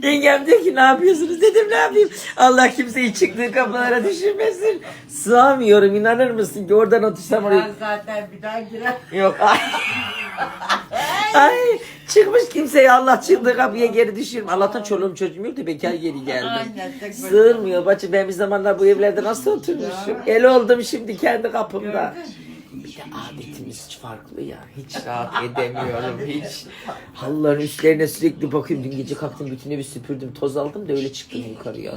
Yengem diyor ki ne yapıyorsunuz? Dedim ne yapayım? Allah kimseyi çıktığı kapılara düşürmesin. Sığamıyorum, inanır mısın ki oradan otursam oraya. Ben zaten bir daha girer. Yok ay. Ay çıkmış kimseyi Allah çıktığı kapıya geri düşürme. Allah'tan çoluğum çocuğum yok da bekar geri geldim. Aynen, tek başına. Sığmıyor bacı, ben bir zamanlar bu evlerde nasıl oturmuşum. El oldum şimdi kendi kapımda. Bir de adetimiz hiç farklı ya. Hiç rahat edemiyorum hiç. Halıların üstlerine sürekli bakıyorum. Dün gece kalktım bütün evi süpürdüm. Toz aldım da öyle çıktım yukarıya.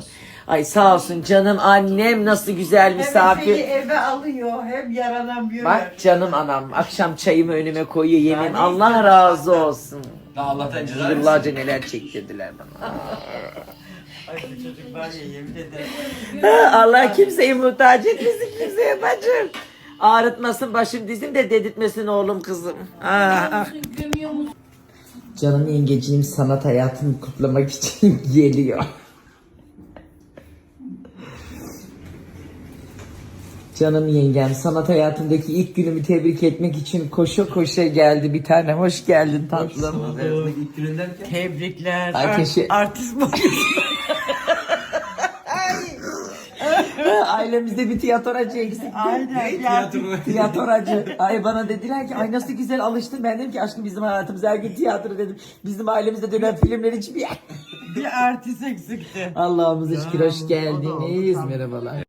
Ay sağ olsun canım annem, nasıl güzel Hem misafir. şeyi eve alıyor hem yaranamıyor. Bak canım anam, akşam çayımı önüme koyuyor, yemin Allah razı olsun. Allah'tan ceza versin. Yıllarca neler çektirdiler bana. Ay bu çocuk var ya, yemin ederim. Allah kimseyi muhtaç etmesin kimseye bacım. Ağrıtmasın başım dizim de dedirtmesin oğlum kızım. Canım yengeciğim sanat hayatını kutlamak için geliyor. Canım yengem sanat hayatımdaki ilk günümü tebrik etmek için koşa koşa geldi bir tane. Hoş geldin tatlım. İlk günün derken. Tebrikler. Ay, Artist mi? Ailemizde bir tiyatrocu eksikti. Aynen. Tiyatro. Tiyatrocu. Ay bana dediler ki ay nasıl güzel alıştın. Ben dedim ki aşkım bizim hayatımız her gün tiyatro dedim. Bizim ailemizde dönen filmler hiçbir yer. Bir artist eksikti. Allah'ımıza şükür hoş geldiniz. Merhabalar.